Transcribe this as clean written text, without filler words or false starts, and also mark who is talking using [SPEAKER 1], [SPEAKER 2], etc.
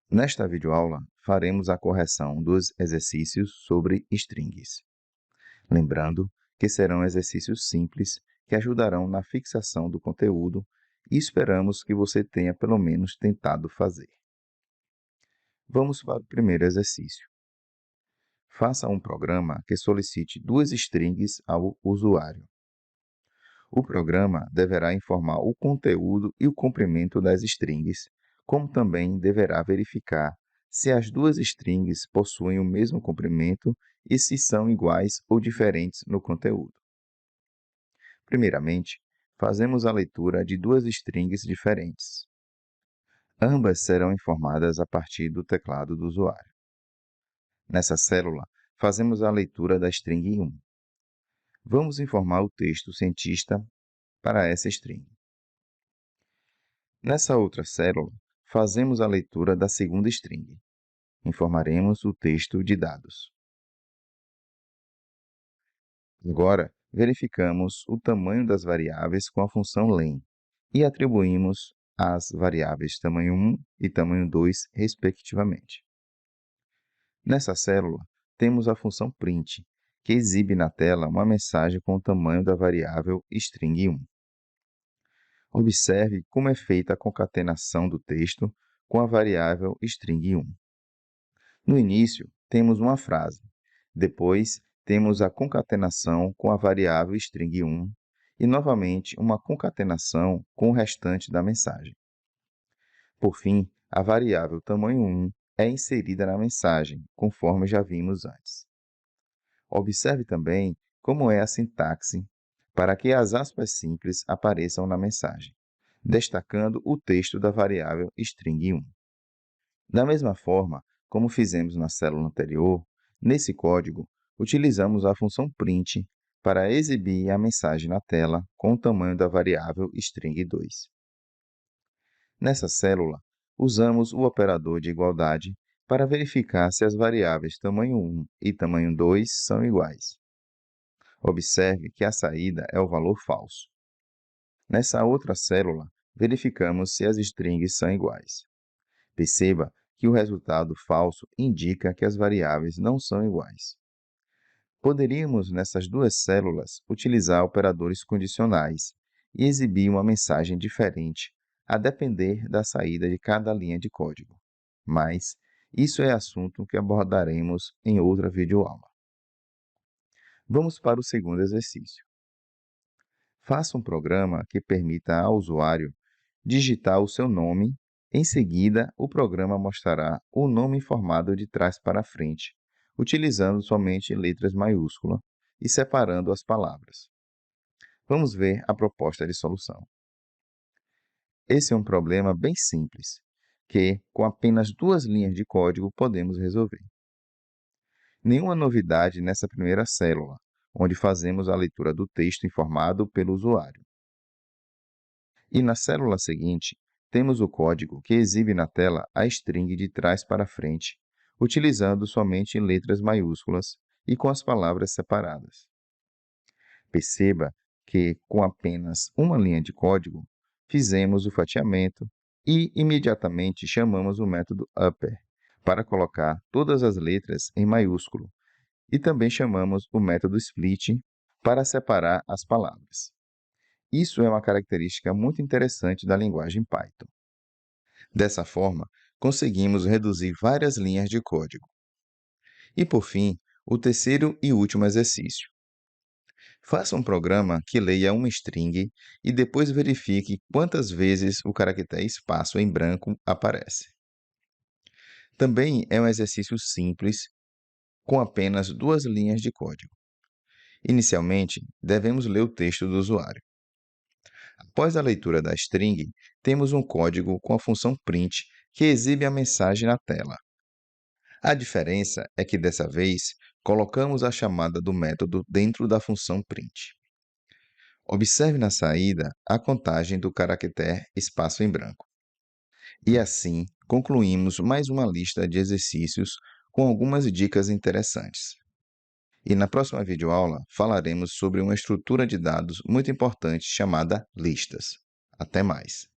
[SPEAKER 1] Nesta videoaula, faremos a correção dos exercícios sobre strings. Lembrando que serão exercícios simples que ajudarão na fixação do conteúdo e esperamos que você tenha pelo menos tentado fazer. Vamos para o primeiro exercício. Faça um programa que solicite duas strings ao usuário. O programa deverá informar o conteúdo e o comprimento das strings, como também deverá verificar se as duas strings possuem o mesmo comprimento e se são iguais ou diferentes no conteúdo. Primeiramente, fazemos a leitura de duas strings diferentes. Ambas serão informadas a partir do teclado do usuário. Nessa célula, fazemos a leitura da string 1. Vamos informar o texto cientista para essa string. Nessa outra célula, fazemos a leitura da segunda string. Informaremos o texto de dados. Agora, verificamos o tamanho das variáveis com a função len e atribuímos as variáveis tamanho 1 e tamanho 2, respectivamente. Nessa célula, temos a função print, que exibe na tela uma mensagem com o tamanho da variável string 1. Observe como é feita a concatenação do texto com a variável string 1. No início, temos uma frase. Depois, temos a concatenação com a variável string 1 e, novamente, uma concatenação com o restante da mensagem. Por fim, a variável tamanho 1 é inserida na mensagem, conforme já vimos antes. Observe também como é a sintaxe para que as aspas simples apareçam na mensagem, destacando o texto da variável string 1. Da mesma forma como fizemos na célula anterior, nesse código, utilizamos a função print para exibir a mensagem na tela com o tamanho da variável string 2. Nessa célula, usamos o operador de igualdade para verificar se as variáveis tamanho 1 e tamanho 2 são iguais. Observe que a saída é o valor falso. Nessa outra célula, verificamos se as strings são iguais. Perceba que o resultado falso indica que as variáveis não são iguais. Poderíamos, nessas duas células, utilizar operadores condicionais e exibir uma mensagem diferente, a depender da saída de cada linha de código. Mas isso é assunto que abordaremos em outra videoaula. Vamos para o segundo exercício. Faça um programa que permita ao usuário digitar o seu nome. Em seguida, o programa mostrará o nome informado de trás para frente, utilizando somente letras maiúsculas e separando as palavras. Vamos ver a proposta de solução. Esse é um problema bem simples, que, com apenas duas linhas de código, podemos resolver. Nenhuma novidade nessa primeira célula, onde fazemos a leitura do texto informado pelo usuário. E na célula seguinte, temos o código que exibe na tela a string de trás para frente, utilizando somente letras maiúsculas e com as palavras separadas. Perceba que, com apenas uma linha de código, fizemos o fatiamento e imediatamente chamamos o método upper para colocar todas as letras em maiúsculo e também chamamos o método split para separar as palavras. Isso é uma característica muito interessante da linguagem Python. Dessa forma, conseguimos reduzir várias linhas de código. E, por fim, o terceiro e último exercício. Faça um programa que leia uma string e depois verifique quantas vezes o caractere espaço em branco aparece. Também é um exercício simples, com apenas duas linhas de código. Inicialmente, devemos ler o texto do usuário. Após a leitura da string, temos um código com a função print que exibe a mensagem na tela. A diferença é que, dessa vez, colocamos a chamada do método dentro da função print. Observe na saída a contagem do caractere espaço em branco. E assim, concluímos mais uma lista de exercícios com algumas dicas interessantes. E na próxima videoaula falaremos sobre uma estrutura de dados muito importante chamada listas. Até mais!